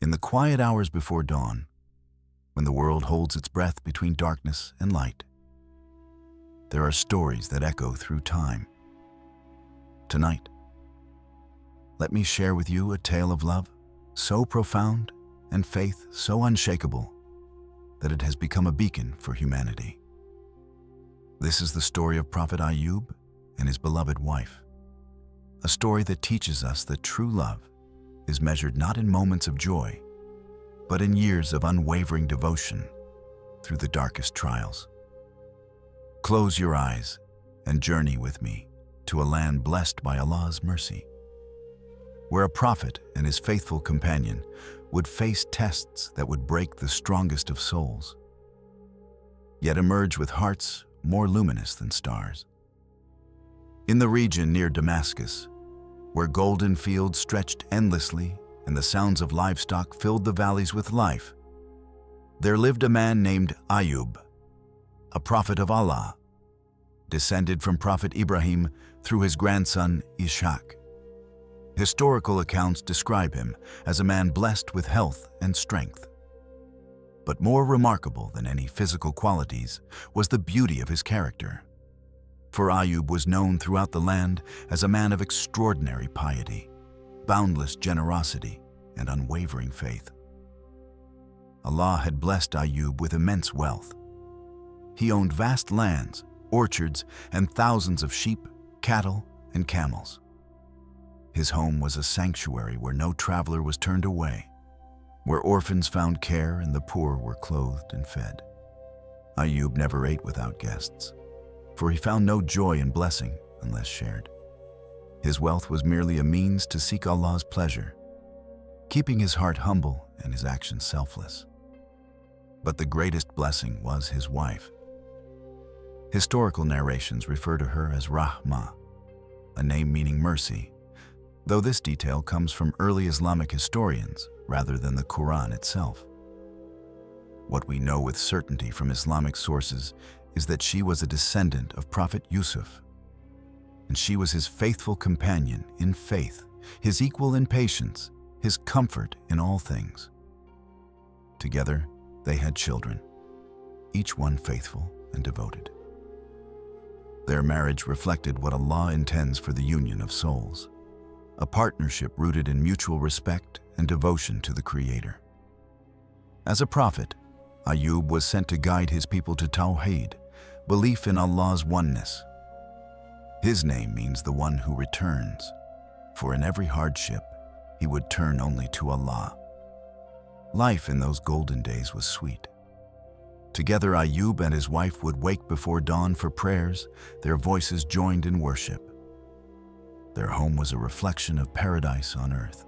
In the quiet hours before dawn, when the world holds its breath between darkness and light, there are stories that echo through time. Tonight, let me share with you a tale of love so profound and faith so unshakable that it has become a beacon for humanity. This is the story of Prophet Ayyub and his beloved wife, a story that teaches us that true love is measured not in moments of joy, but in years of unwavering devotion through the darkest trials. Close your eyes and journey with me to a land blessed by Allah's mercy, where a prophet and his faithful companion would face tests that would break the strongest of souls, yet emerge with hearts more luminous than stars. In the region near Damascus, where golden fields stretched endlessly and the sounds of livestock filled the valleys with life, there lived a man named Ayyub, a prophet of Allah, descended from Prophet Ibrahim through his grandson Ishaq. Historical accounts describe him as a man blessed with health and strength. But more remarkable than any physical qualities was the beauty of his character. For Ayyub was known throughout the land as a man of extraordinary piety, boundless generosity, and unwavering faith. Allah had blessed Ayyub with immense wealth. He owned vast lands, orchards, and thousands of sheep, cattle, and camels. His home was a sanctuary where no traveler was turned away, where orphans found care and the poor were clothed and fed. Ayyub never ate without guests, for he found no joy in blessing unless shared. His wealth was merely a means to seek Allah's pleasure, keeping his heart humble and his actions selfless. But the greatest blessing was his wife. Historical narrations refer to her as Rahma, a name meaning mercy, though this detail comes from early Islamic historians rather than the Quran itself. What we know with certainty from Islamic sources is that she was a descendant of Prophet Yusuf, and she was his faithful companion in faith, his equal in patience, his comfort in all things. Together, they had children, each one faithful and devoted. Their marriage reflected what Allah intends for the union of souls, a partnership rooted in mutual respect and devotion to the Creator. As a prophet, Ayyub was sent to guide his people to Tawheed, belief in Allah's oneness. His name means the one who returns, for in every hardship, he would turn only to Allah. Life in those golden days was sweet. Together, Ayyub and his wife would wake before dawn for prayers, their voices joined in worship. Their home was a reflection of paradise on earth,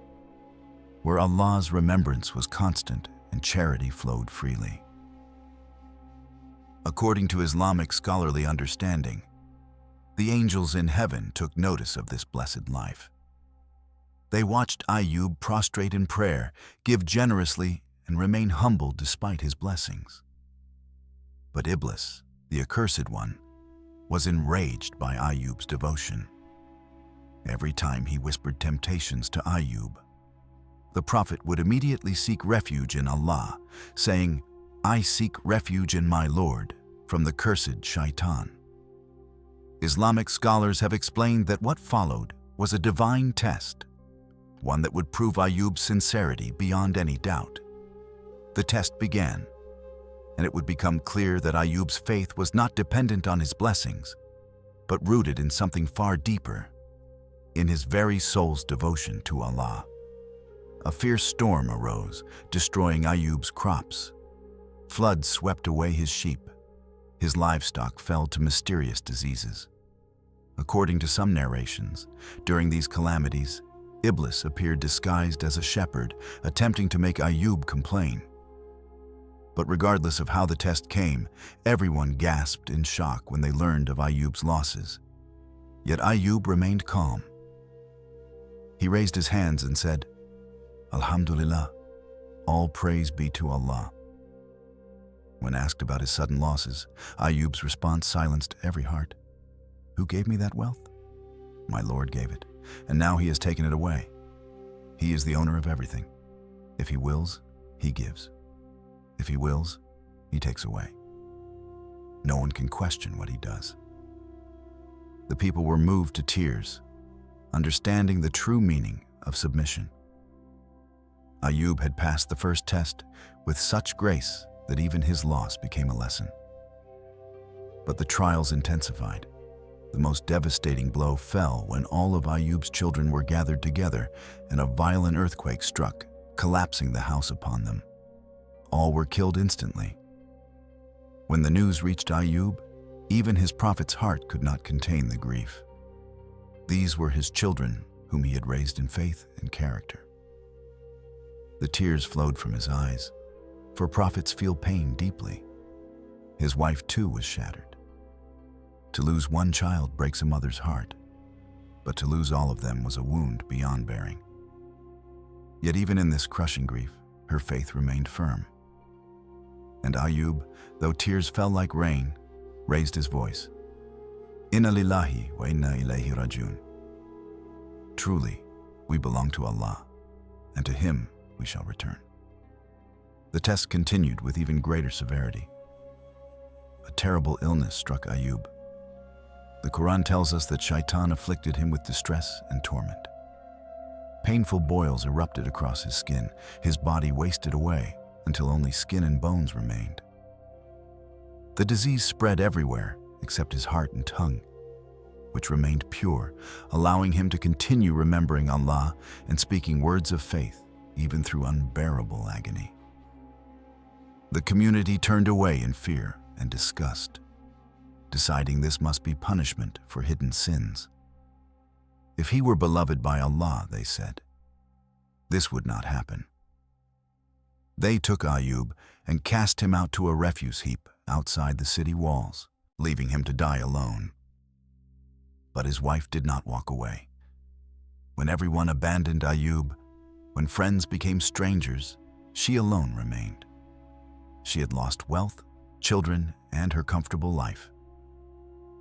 where Allah's remembrance was constant and charity flowed freely. According to Islamic scholarly understanding, the angels in heaven took notice of this blessed life. They watched Ayyub prostrate in prayer, give generously, and remain humble despite his blessings. But Iblis, the accursed one, was enraged by Ayyub's devotion. Every time he whispered temptations to Ayyub, the prophet would immediately seek refuge in Allah, saying, "I seek refuge in my Lord from the cursed shaitan." Islamic scholars have explained that what followed was a divine test, one that would prove Ayyub's sincerity beyond any doubt. The test began, and it would become clear that Ayyub's faith was not dependent on his blessings, but rooted in something far deeper, in his very soul's devotion to Allah. A fierce storm arose, destroying Ayyub's crops. Floods swept away his sheep. His livestock fell to mysterious diseases. According to some narrations, during these calamities, Iblis appeared disguised as a shepherd, attempting to make Ayyub complain. But regardless of how the test came, everyone gasped in shock when they learned of Ayyub's losses. Yet Ayyub remained calm. He raised his hands and said, "Alhamdulillah, all praise be to Allah." When asked about his sudden losses, Ayyub's response silenced every heart. "Who gave me that wealth? My Lord gave it, and now he has taken it away. He is the owner of everything. If he wills, he gives. If he wills, he takes away. No one can question what he does. The people were moved to tears, understanding the true meaning of submission. Ayyub had passed the first test with such grace that even his loss became a lesson. But the trials intensified. The most devastating blow fell when all of Ayyub's children were gathered together and a violent earthquake struck, collapsing the house upon them. All were killed instantly. When the news reached Ayyub, even his prophet's heart could not contain the grief. These were his children, whom he had raised in faith and character. The tears flowed from his eyes, for prophets feel pain deeply. His wife too was shattered. To lose one child breaks a mother's heart, but to lose all of them was a wound beyond bearing. Yet even in this crushing grief, her faith remained firm. And Ayyub, though tears fell like rain, raised his voice. Inna lillahi wa inna ilayhi rajiun. Truly, we belong to Allah, and to Him we shall return. The test continued with even greater severity. A terrible illness struck Ayyub. The Quran tells us that Shaitan afflicted him with distress and torment. Painful boils erupted across his skin. His body wasted away until only skin and bones remained. The disease spread everywhere except his heart and tongue, which remained pure, allowing him to continue remembering Allah and speaking words of faith even through unbearable agony. The community turned away in fear and disgust, deciding this must be punishment for hidden sins. If he were beloved by Allah, they said, this would not happen. They took Ayyub and cast him out to a refuse heap outside the city walls, leaving him to die alone. But his wife did not walk away. When everyone abandoned Ayyub, when friends became strangers, she alone remained. She had lost wealth, children, and her comfortable life.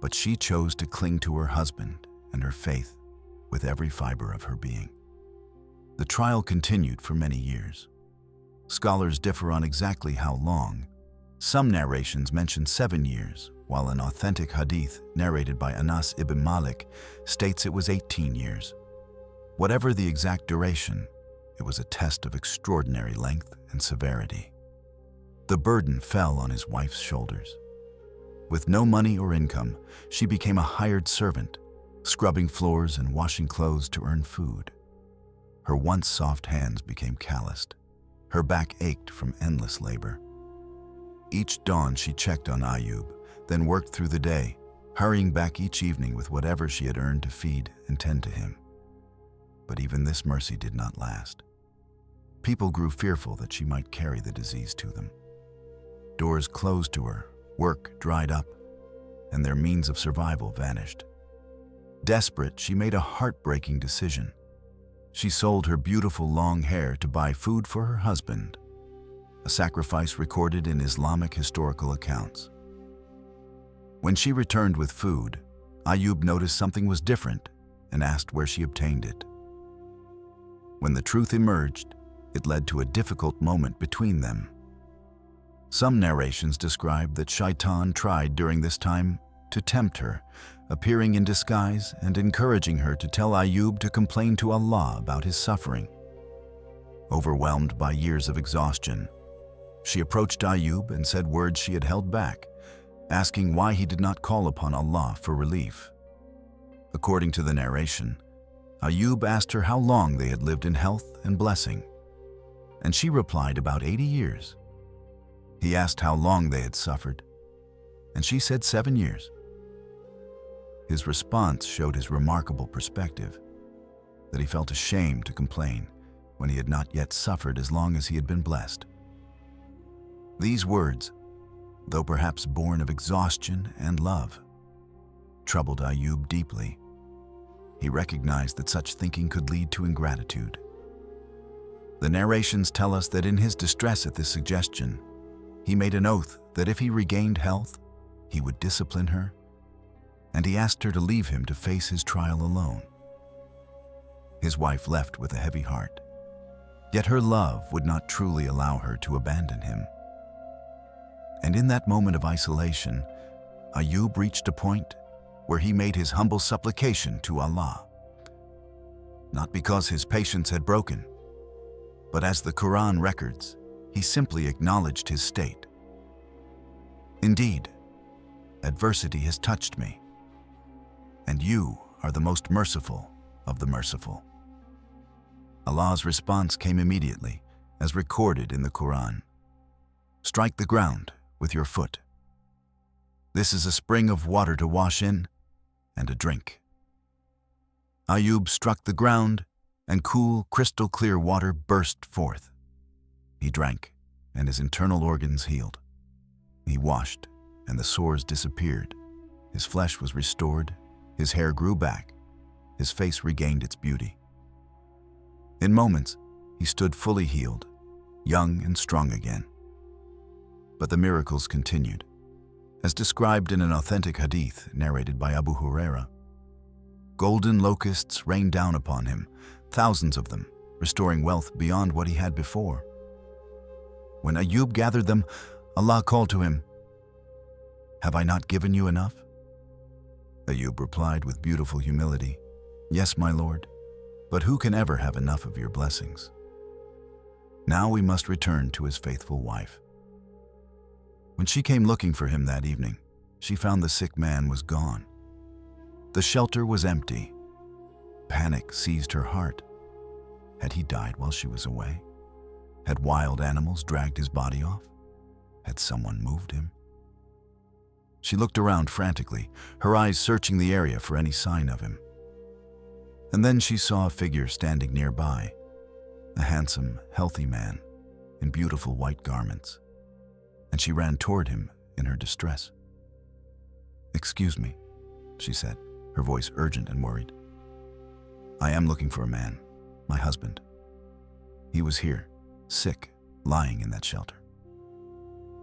But she chose to cling to her husband and her faith with every fiber of her being. The trial continued for many years. Scholars differ on exactly how long. Some narrations mention 7 years, while an authentic hadith narrated by Anas ibn Malik states it was 18 years. Whatever the exact duration, it was a test of extraordinary length and severity. The burden fell on his wife's shoulders. With no money or income, she became a hired servant, scrubbing floors and washing clothes to earn food. Her once soft hands became calloused. Her back ached from endless labor. Each dawn she checked on Ayyub, then worked through the day, hurrying back each evening with whatever she had earned to feed and tend to him. But even this mercy did not last. People grew fearful that she might carry the disease to them. Doors closed to her, work dried up, and their means of survival vanished. Desperate, she made a heartbreaking decision. She sold her beautiful long hair to buy food for her husband, a sacrifice recorded in Islamic historical accounts. When she returned with food, Ayyub noticed something was different and asked where she obtained it. When the truth emerged, it led to a difficult moment between them. Some narrations describe that Shaitan tried during this time to tempt her, appearing in disguise and encouraging her to tell Ayyub to complain to Allah about his suffering. Overwhelmed by years of exhaustion, she approached Ayyub and said words she had held back, asking why he did not call upon Allah for relief. According to the narration, Ayyub asked her how long they had lived in health and blessing, and she replied about 80 years. He asked how long they had suffered, and she said 7 years. His response showed his remarkable perspective, that he felt ashamed to complain when he had not yet suffered as long as he had been blessed. These words, though perhaps born of exhaustion and love, troubled Ayyub deeply. He recognized that such thinking could lead to ingratitude. The narrations tell us that in his distress at this suggestion, he made an oath that if he regained health, he would discipline her, and he asked her to leave him to face his trial alone. His wife left with a heavy heart. Yet her love would not truly allow her to abandon him. And in that moment of isolation, Ayyub reached a point where he made his humble supplication to Allah. Not because his patience had broken, but as the Quran records, he simply acknowledged his state. Indeed, adversity has touched me, and you are the most merciful of the merciful. Allah's response came immediately, as recorded in the Quran. Strike the ground with your foot. This is a spring of water to wash in and a drink. Ayyub struck the ground, and cool, crystal-clear water burst forth. He drank, and his internal organs healed. He washed, and the sores disappeared. His flesh was restored, his hair grew back, his face regained its beauty. In moments, he stood fully healed, young and strong again. But the miracles continued. As described in an authentic hadith narrated by Abu Huraira, golden locusts rained down upon him, thousands of them, restoring wealth beyond what he had before. When Ayyub gathered them, Allah called to him, "Have I not given you enough?" Ayyub replied with beautiful humility, "Yes, my Lord, but who can ever have enough of your blessings?" Now we must return to his faithful wife. When she came looking for him that evening, she found the sick man was gone. The shelter was empty. Panic seized her heart. Had he died while she was away? Had wild animals dragged his body off? Had someone moved him? She looked around frantically, her eyes searching the area for any sign of him. And then she saw a figure standing nearby, a handsome, healthy man in beautiful white garments, and she ran toward him in her distress. "Excuse me," she said, her voice urgent and worried. "I am looking for a man, my husband. He was here, sick, lying in that shelter.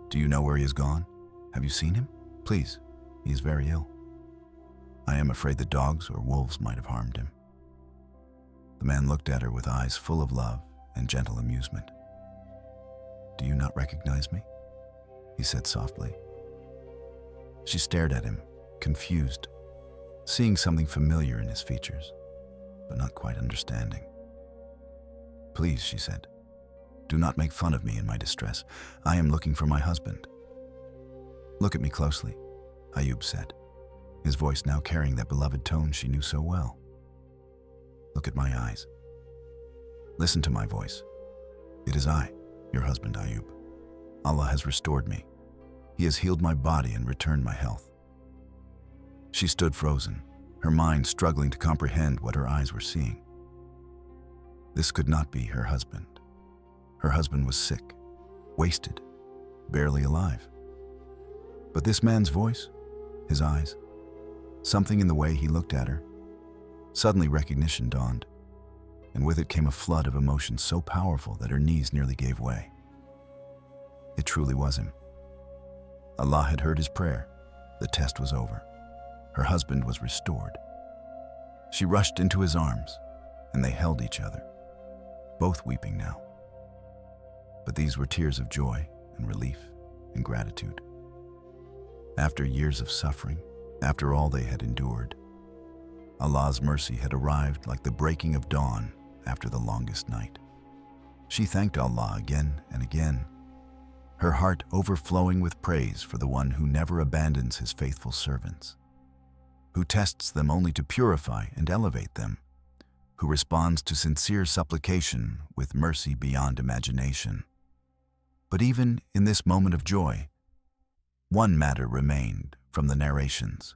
Do you know where he has gone? Have you seen him? Please, he is very ill. I am afraid the dogs or wolves might have harmed him." The man looked at her with eyes full of love and gentle amusement. "Do you not recognize me?" he said softly. She stared at him, confused, seeing something familiar in his features, but not quite understanding. "Please," she said, "do not make fun of me in my distress. I am looking for my husband." "Look at me closely," Ayyub said, his voice now carrying that beloved tone she knew so well. "Look at my eyes. Listen to my voice. It is I, your husband Ayyub. Allah has restored me. He has healed my body and returned my health." She stood frozen, her mind struggling to comprehend what her eyes were seeing. This could not be her husband. Her husband was sick, wasted, barely alive. But this man's voice, his eyes, something in the way he looked at her. Suddenly recognition dawned, and with it came a flood of emotion so powerful that her knees nearly gave way. It truly was him. Allah had heard his prayer. The test was over. Her husband was restored. She rushed into his arms, and they held each other, both weeping now. But these were tears of joy and relief and gratitude. After years of suffering, after all they had endured, Allah's mercy had arrived like the breaking of dawn after the longest night. She thanked Allah again and again, her heart overflowing with praise for the one who never abandons his faithful servants, who tests them only to purify and elevate them, who responds to sincere supplication with mercy beyond imagination. But even in this moment of joy, one matter remained from the narrations.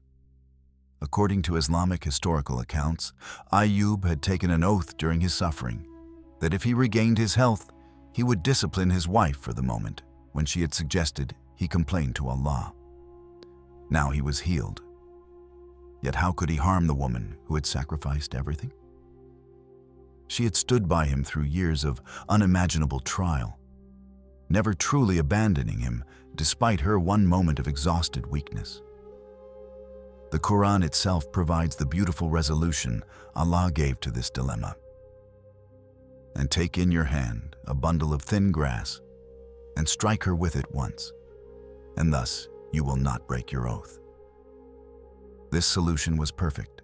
According to Islamic historical accounts, Ayyub had taken an oath during his suffering that if he regained his health, he would discipline his wife for the moment when she had suggested he complain to Allah. Now he was healed. Yet how could he harm the woman who had sacrificed everything? She had stood by him through years of unimaginable trial, never truly abandoning him despite her one moment of exhausted weakness. The Quran itself provides the beautiful resolution Allah gave to this dilemma. and take in your hand a bundle of thin grass, and strike her with it once, and thus you will not break your oath." This solution was perfect,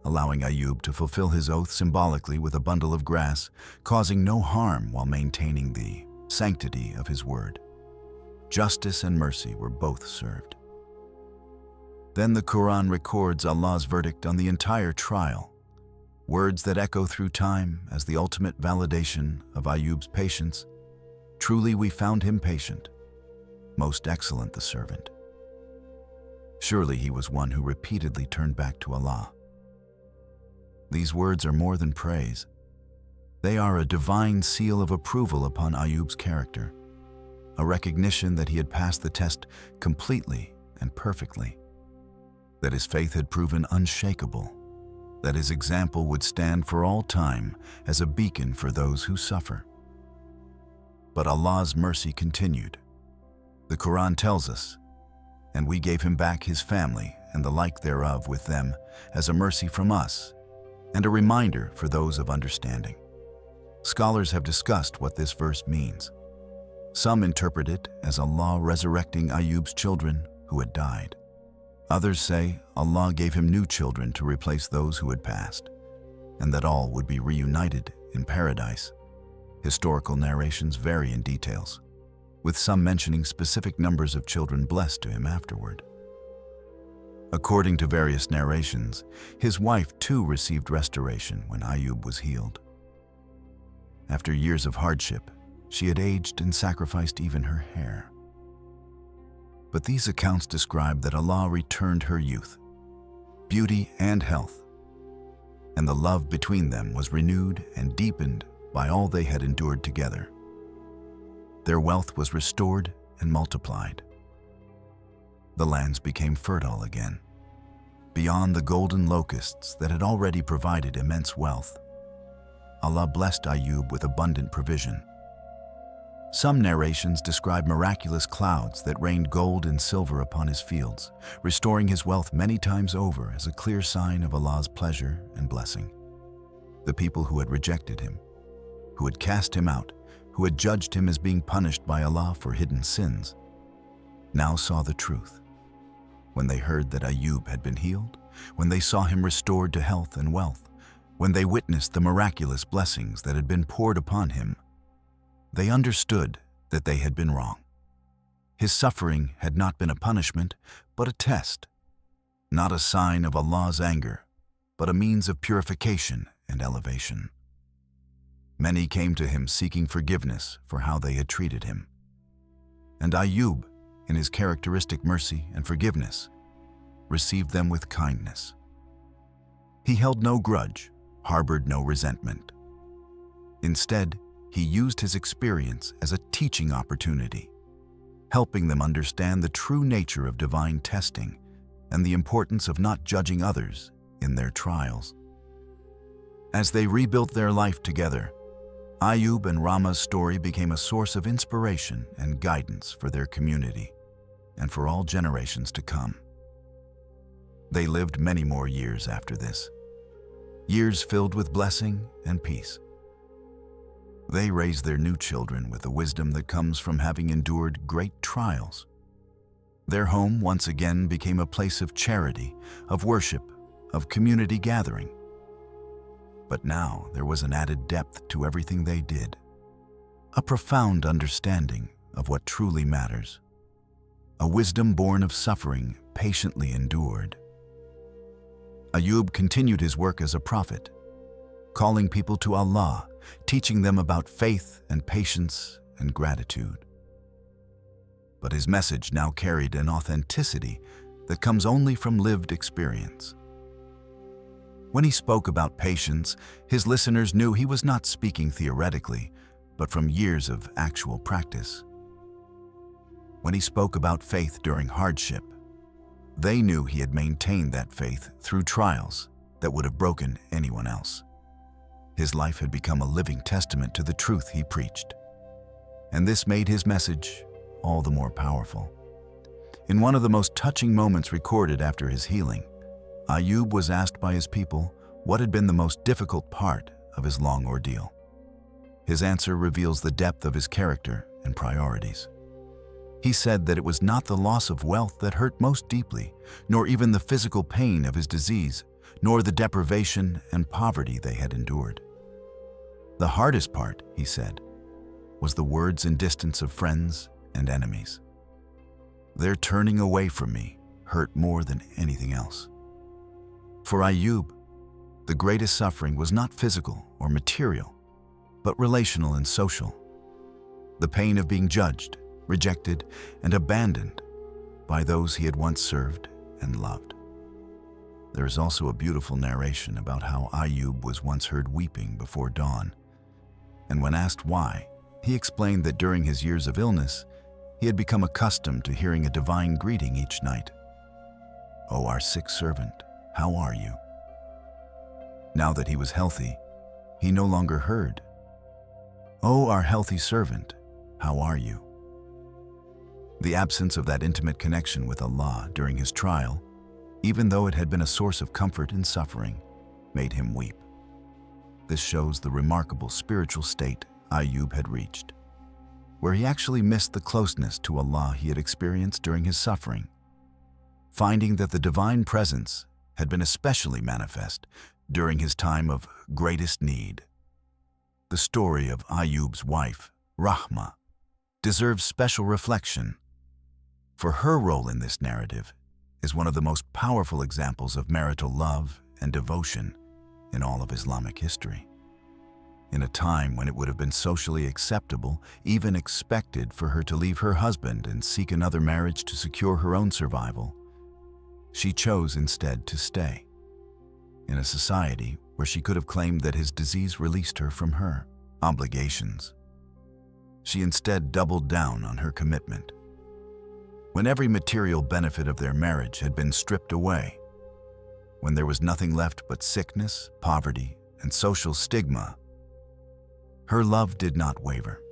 allowing Ayyub to fulfill his oath symbolically with a bundle of grass, causing no harm while maintaining the sanctity of his word. Justice and mercy were both served. Then the Quran records Allah's verdict on the entire trial, words that echo through time as the ultimate validation of Ayyub's patience. "Truly we found him patient, most excellent the servant." Surely he was one who repeatedly turned back to Allah. These words are more than praise. They are a divine seal of approval upon Ayyub's character, a recognition that he had passed the test completely and perfectly, that his faith had proven unshakable, that his example would stand for all time as a beacon for those who suffer. But Allah's mercy continued. The Quran tells us, "And we gave him back his family and the like thereof with them as a mercy from us, and a reminder for those of understanding." Scholars have discussed what this verse means. Some interpret it as Allah resurrecting Ayyub's children who had died. Others say Allah gave him new children to replace those who had passed, and that all would be reunited in paradise. Historical narrations vary in details, with some mentioning specific numbers of children blessed to him afterward. According to various narrations, his wife too received restoration when Ayyub was healed. After years of hardship, she had aged and sacrificed even her hair. But these accounts describe that Allah returned her youth, beauty, and health, and the love between them was renewed and deepened by all they had endured together. Their wealth was restored and multiplied. The lands became fertile again. Beyond the golden locusts that had already provided immense wealth, Allah blessed Ayyub with abundant provision. Some narrations describe miraculous clouds that rained gold and silver upon his fields, restoring his wealth many times over as a clear sign of Allah's pleasure and blessing. The people who had rejected him, who had cast him out, who had judged him as being punished by Allah for hidden sins, now saw the truth. When they heard that Ayyub had been healed, when they saw him restored to health and wealth, when they witnessed the miraculous blessings that had been poured upon him, they understood that they had been wrong. His suffering had not been a punishment, but a test, not a sign of Allah's anger, but a means of purification and elevation. Many came to him seeking forgiveness for how they had treated him. And Ayyub, in his characteristic mercy and forgiveness, received them with kindness. He held no grudge, harbored no resentment. Instead, he used his experience as a teaching opportunity, helping them understand the true nature of divine testing and the importance of not judging others in their trials. As they rebuilt their life together, Ayyub and Rahma's story became a source of inspiration and guidance for their community and for all generations to come. They lived many more years after this, years filled with blessing and peace. They raised their new children with the wisdom that comes from having endured great trials. Their home once again became a place of charity, of worship, of community gathering. But now there was an added depth to everything they did, a profound understanding of what truly matters, a wisdom born of suffering patiently endured. Ayyub continued his work as a prophet, calling people to Allah, teaching them about faith and patience and gratitude. But his message now carried an authenticity that comes only from lived experience. When he spoke about patience, his listeners knew he was not speaking theoretically, but from years of actual practice. When he spoke about faith during hardship, they knew he had maintained that faith through trials that would have broken anyone else. His life had become a living testament to the truth he preached, and this made his message all the more powerful. In one of the most touching moments recorded after his healing, Ayyub was asked by his people what had been the most difficult part of his long ordeal. His answer reveals the depth of his character and priorities. He said that it was not the loss of wealth that hurt most deeply, nor even the physical pain of his disease, nor the deprivation and poverty they had endured. The hardest part, he said, was the words and distance of friends and enemies. Their turning away from me hurt more than anything else. For Ayyub, the greatest suffering was not physical or material, but relational and social. The pain of being judged, rejected, and abandoned by those he had once served and loved. There is also a beautiful narration about how Ayyub was once heard weeping before dawn, and when asked why, he explained that during his years of illness, he had become accustomed to hearing a divine greeting each night. "Oh, our sick servant, how are you?" Now that he was healthy, he no longer heard, "Oh, our healthy servant, how are you?" The absence of that intimate connection with Allah during his trial, even though it had been a source of comfort in suffering, made him weep. This shows the remarkable spiritual state Ayyub had reached, where he actually missed the closeness to Allah he had experienced during his suffering, finding that the divine presence had been especially manifest during his time of greatest need. The story of Ayyub's wife, Rahma, deserves special reflection, for her role in this narrative is one of the most powerful examples of marital love and devotion in all of Islamic history. In a time when it would have been socially acceptable, even expected, for her to leave her husband and seek another marriage to secure her own survival, she chose instead to stay. In a society where she could have claimed that his disease released her from her obligations, she instead doubled down on her commitment. When every material benefit of their marriage had been stripped away, when there was nothing left but sickness, poverty, and social stigma, her love did not waver.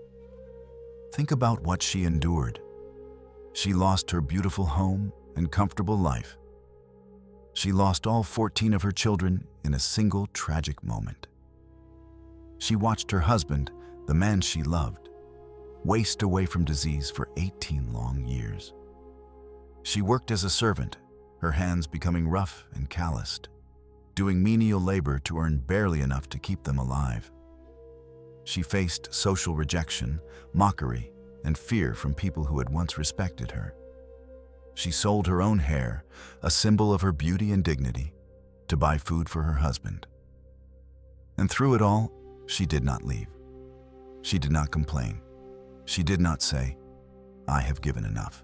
Think about what she endured. She lost her beautiful home and comfortable life. She lost all 14 of her children in a single tragic moment. She watched her husband, the man she loved, waste away from disease for 18 long years. She worked as a servant, her hands becoming rough and calloused, doing menial labor to earn barely enough to keep them alive. She faced social rejection, mockery, and fear from people who had once respected her. She sold her own hair, a symbol of her beauty and dignity, to buy food for her husband. And through it all, she did not leave. She did not complain. She did not say, "I have given enough."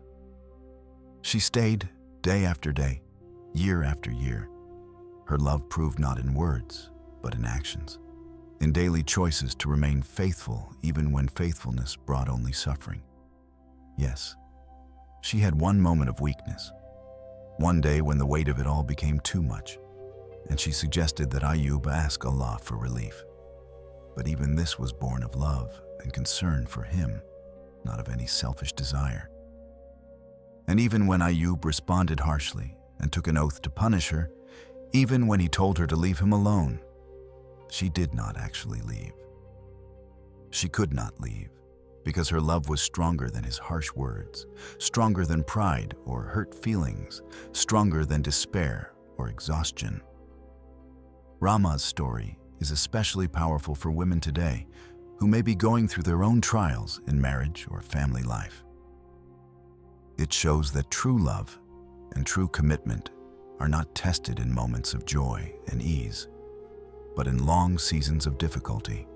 She stayed day after day, year after year. Her love proved not in words, but in actions, in daily choices to remain faithful even when faithfulness brought only suffering. Yes, she had one moment of weakness, one day when the weight of it all became too much, and she suggested that Ayyub ask Allah for relief. But even this was born of love and concern for him, not of any selfish desire. And even when Ayyub responded harshly and took an oath to punish her, even when he told her to leave him alone, she did not actually leave. She could not leave because her love was stronger than his harsh words, stronger than pride or hurt feelings, stronger than despair or exhaustion. Rahma's story is especially powerful for women today who may be going through their own trials in marriage or family life. It shows that true love and true commitment are not tested in moments of joy and ease, but in long seasons of difficulty.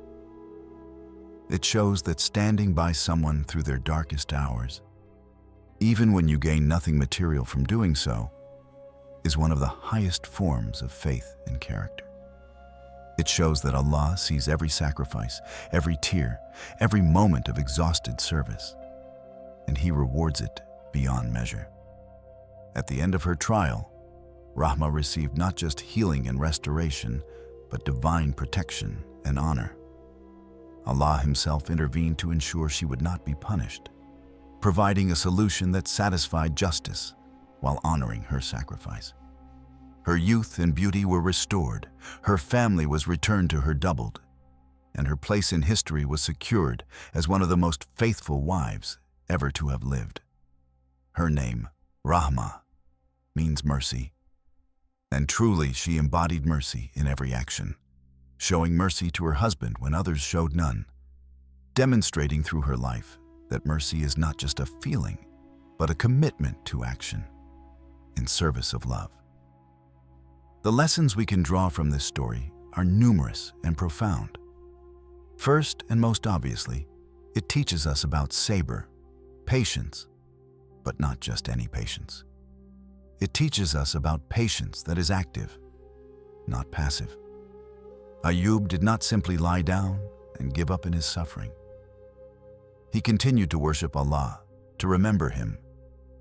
It shows that standing by someone through their darkest hours, even when you gain nothing material from doing so, is one of the highest forms of faith and character. It shows that Allah sees every sacrifice, every tear, every moment of exhausted service, and He rewards it beyond measure. At the end of her trial, Rahma received not just healing and restoration, but divine protection and honor. Allah Himself intervened to ensure she would not be punished, providing a solution that satisfied justice while honoring her sacrifice. Her youth and beauty were restored. Her family was returned to her doubled. and her place in history was secured as one of the most faithful wives ever to have lived. Her name, Rahma, means mercy, and truly she embodied mercy in every action, showing mercy to her husband when others showed none, demonstrating through her life that mercy is not just a feeling, but a commitment to action in service of love. The lessons we can draw from this story are numerous and profound. First and most obviously, it teaches us about sabr, patience, but not just any patience. It teaches us about patience that is active, not passive. Ayyub did not simply lie down and give up in his suffering. He continued to worship Allah, to remember Him,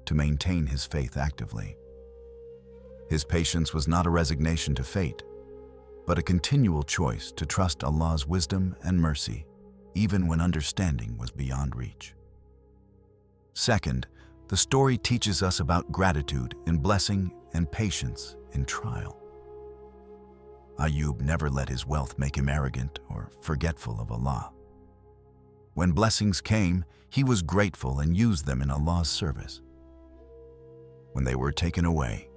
to maintain his faith actively. His patience was not a resignation to fate, but a continual choice to trust Allah's wisdom and mercy, even when understanding was beyond reach. Second, the story teaches us about gratitude in blessing and patience in trial. Ayyub never let his wealth make him arrogant or forgetful of Allah. When blessings came, he was grateful and used them in Allah's service. When they were taken away,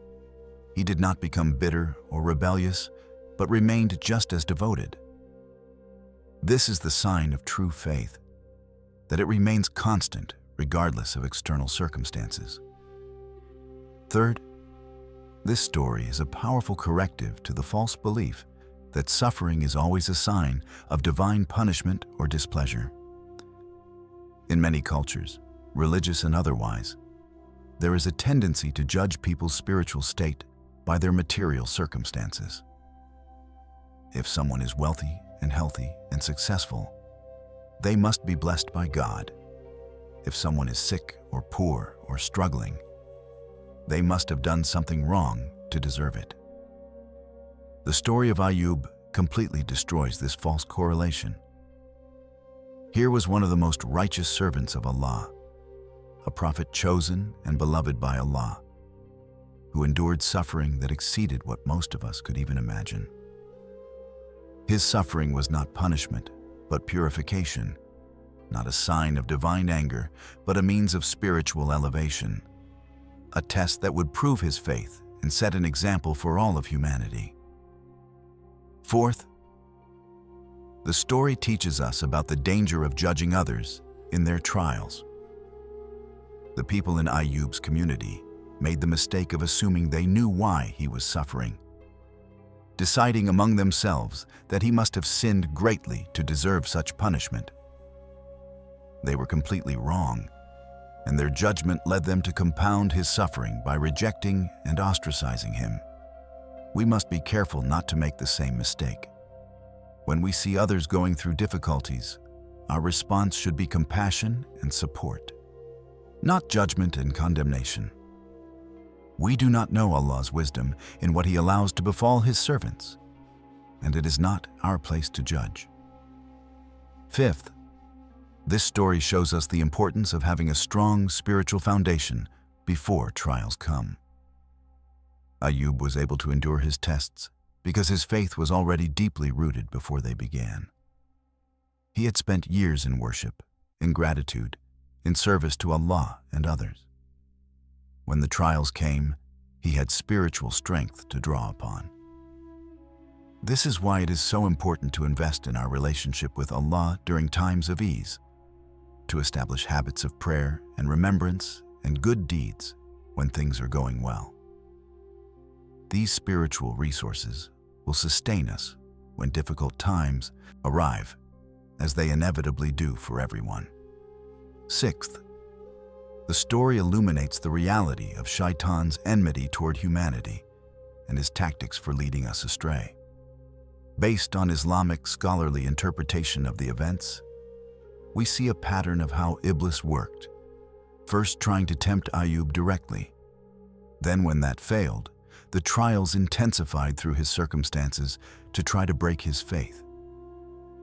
he did not become bitter or rebellious, but remained just as devoted. This is the sign of true faith, that it remains constant regardless of external circumstances. Third, this story is a powerful corrective to the false belief that suffering is always a sign of divine punishment or displeasure. In many cultures, religious and otherwise, there is a tendency to judge people's spiritual state by their material circumstances. If someone is wealthy and healthy and successful, they must be blessed by God. If someone is sick or poor or struggling, they must have done something wrong to deserve it. The story of Ayyub completely destroys this false correlation. Here was one of the most righteous servants of Allah, a prophet chosen and beloved by Allah, who endured suffering that exceeded what most of us could even imagine. His suffering was not punishment, but purification, not a sign of divine anger, but a means of spiritual elevation, a test that would prove his faith and set an example for all of humanity. Fourth, the story teaches us about the danger of judging others in their trials. The people in Ayyub's community made the mistake of assuming they knew why he was suffering, deciding among themselves that he must have sinned greatly to deserve such punishment. They were completely wrong, and their judgment led them to compound his suffering by rejecting and ostracizing him. We must be careful not to make the same mistake. When we see others going through difficulties, our response should be compassion and support, not judgment and condemnation. We do not know Allah's wisdom in what He allows to befall His servants, and it is not our place to judge. Fifth, this story shows us the importance of having a strong spiritual foundation before trials come. Ayyub was able to endure his tests because his faith was already deeply rooted before they began. He had spent years in worship, in gratitude, in service to Allah and others. When the trials came, he had spiritual strength to draw upon. This is why it is so important to invest in our relationship with Allah during times of ease, to establish habits of prayer and remembrance and good deeds when things are going well. These spiritual resources will sustain us when difficult times arrive, as they inevitably do for everyone. Sixth, the story illuminates the reality of Shaitan's enmity toward humanity and his tactics for leading us astray. Based on Islamic scholarly interpretation of the events, we see a pattern of how Iblis worked, first trying to tempt Ayyub directly. Then when that failed, the trials intensified through his circumstances to try to break his faith.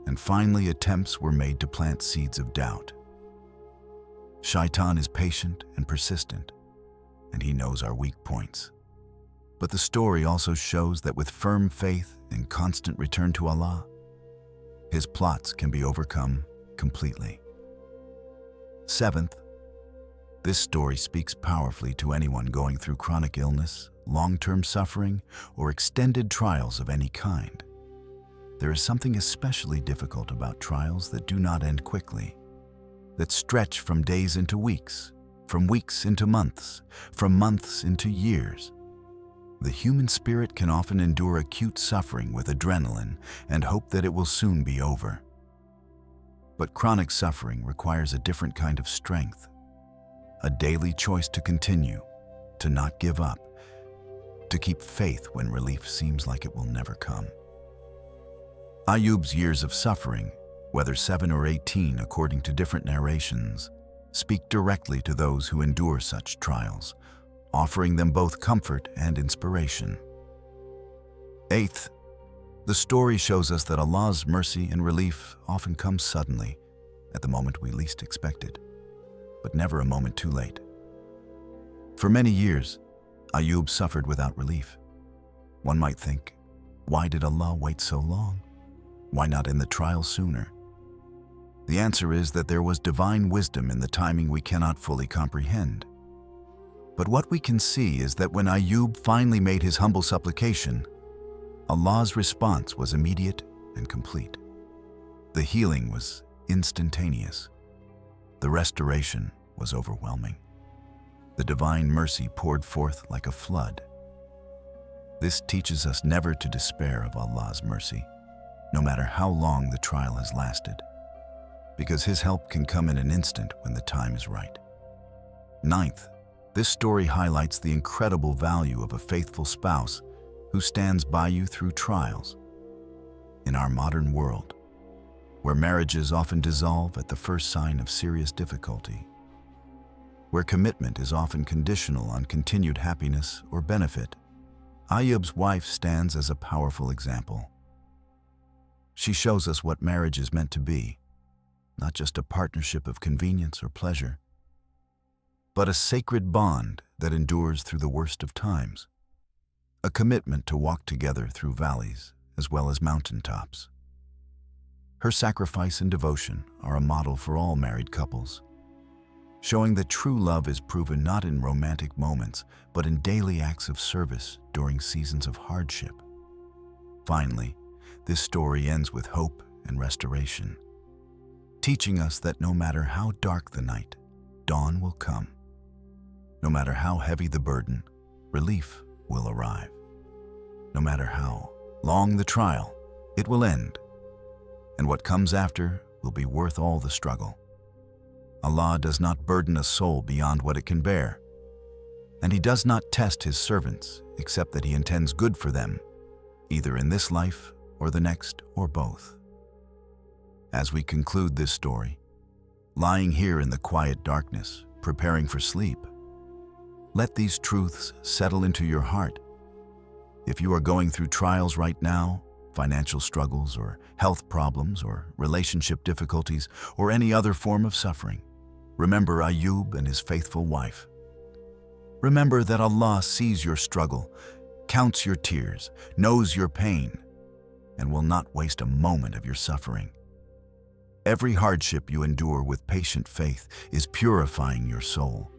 And finally, attempts were made to plant seeds of doubt. Shaitan is patient and persistent, and he knows our weak points. But the story also shows that with firm faith and constant return to Allah, his plots can be overcome completely. Seventh, this story speaks powerfully to anyone going through chronic illness, long-term suffering, or extended trials of any kind. There is something especially difficult about trials that do not end quickly, that stretch from days into weeks, from weeks into months, from months into years. The human spirit can often endure acute suffering with adrenaline and hope that it will soon be over. But chronic suffering requires a different kind of strength, a daily choice to continue, to not give up, to keep faith when relief seems like it will never come. Ayyub's years of suffering, whether 7 or 18 according to different narrations, speak directly to those who endure such trials, offering them both comfort and inspiration. Eighth, the story shows us that Allah's mercy and relief often comes suddenly, at the moment we least expect it, but never a moment too late. For many years, Ayyub suffered without relief. One might think, why did Allah wait so long? Why not end the trial sooner? The answer is that there was divine wisdom in the timing we cannot fully comprehend. But what we can see is that when Ayyub finally made his humble supplication, Allah's response was immediate and complete. The healing was instantaneous. The restoration was overwhelming. The divine mercy poured forth like a flood. This teaches us never to despair of Allah's mercy, no matter how long the trial has lasted, because His help can come in an instant when the time is right. Ninth, this story highlights the incredible value of a faithful spouse who stands by you through trials. In our modern world, where marriages often dissolve at the first sign of serious difficulty, where commitment is often conditional on continued happiness or benefit, Ayyub's wife stands as a powerful example. She shows us what marriage is meant to be, not just a partnership of convenience or pleasure, but a sacred bond that endures through the worst of times, a commitment to walk together through valleys as well as mountaintops. Her sacrifice and devotion are a model for all married couples, showing that true love is proven not in romantic moments, but in daily acts of service during seasons of hardship. Finally, this story ends with hope and restoration, teaching us that no matter how dark the night, dawn will come. No matter how heavy the burden, relief will arrive. No matter how long the trial, it will end, and what comes after will be worth all the struggle. Allah does not burden a soul beyond what it can bear, and He does not test His servants except that He intends good for them, either in this life or the next, or both. As we conclude this story, lying here in the quiet darkness, preparing for sleep, let these truths settle into your heart. If you are going through trials right now, financial struggles or health problems or relationship difficulties or any other form of suffering, remember Ayyub and his faithful wife. Remember that Allah sees your struggle, counts your tears, knows your pain, and will not waste a moment of your suffering. Every hardship you endure with patient faith is purifying your soul,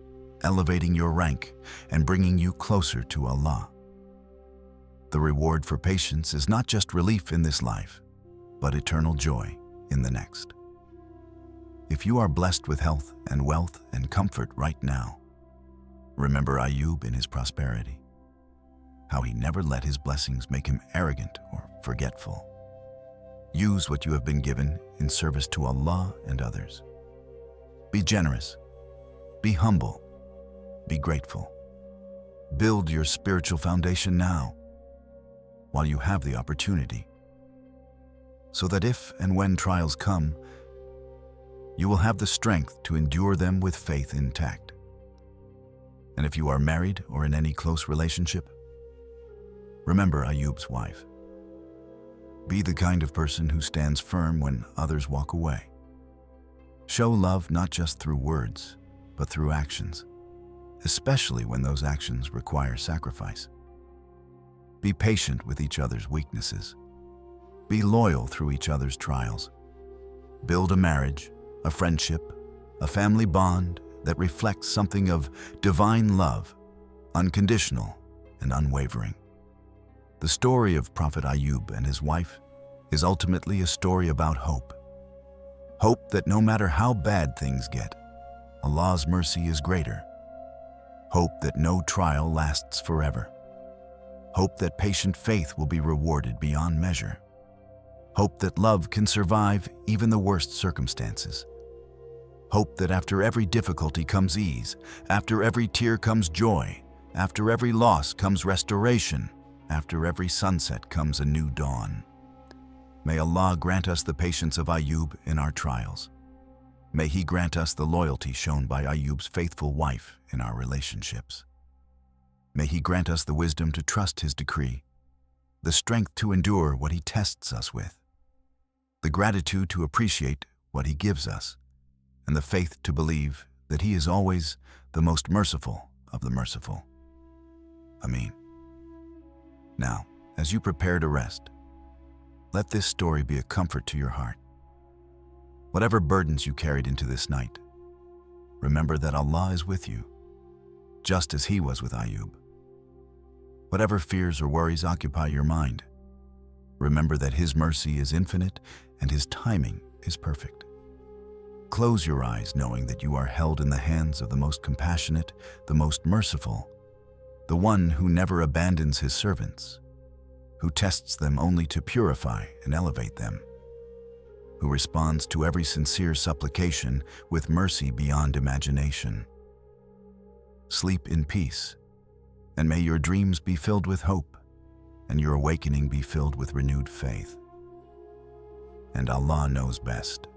elevating your rank, and bringing you closer to Allah. The reward for patience is not just relief in this life, but eternal joy in the next. If you are blessed with health and wealth and comfort right now, remember Ayyub in his prosperity, how he never let his blessings make him arrogant or forgetful. Use what you have been given in service to Allah and others. Be generous, be humble, be grateful. Build your spiritual foundation now, while you have the opportunity, so that if and when trials come, you will have the strength to endure them with faith intact. And if you are married or in any close relationship, remember Ayyub's wife. Be the kind of person who stands firm when others walk away. Show love not just through words, but through actions, especially when those actions require sacrifice. Be patient with each other's weaknesses. Be loyal through each other's trials. Build a marriage, a friendship, a family bond that reflects something of divine love, unconditional and unwavering. The story of Prophet Ayyub and his wife is ultimately a story about hope. Hope that no matter how bad things get, Allah's mercy is greater. Hope that no trial lasts forever. Hope that patient faith will be rewarded beyond measure. Hope that love can survive even the worst circumstances. Hope that after every difficulty comes ease, after every tear comes joy, after every loss comes restoration, after every sunset comes a new dawn. May Allah grant us the patience of Ayyub in our trials. May He grant us the loyalty shown by Ayyub's faithful wife in our relationships. May He grant us the wisdom to trust His decree, the strength to endure what He tests us with, the gratitude to appreciate what He gives us, and the faith to believe that He is always the most merciful of the merciful. Ameen. Now, as you prepare to rest, let this story be a comfort to your heart. Whatever burdens you carried into this night, remember that Allah is with you, just as He was with Ayyub. Whatever fears or worries occupy your mind, remember that His mercy is infinite and His timing is perfect. Close your eyes knowing that you are held in the hands of the most compassionate, the most merciful, the one who never abandons His servants, who tests them only to purify and elevate them, who responds to every sincere supplication with mercy beyond imagination. Sleep in peace, and may your dreams be filled with hope, and your awakening be filled with renewed faith. And Allah knows best.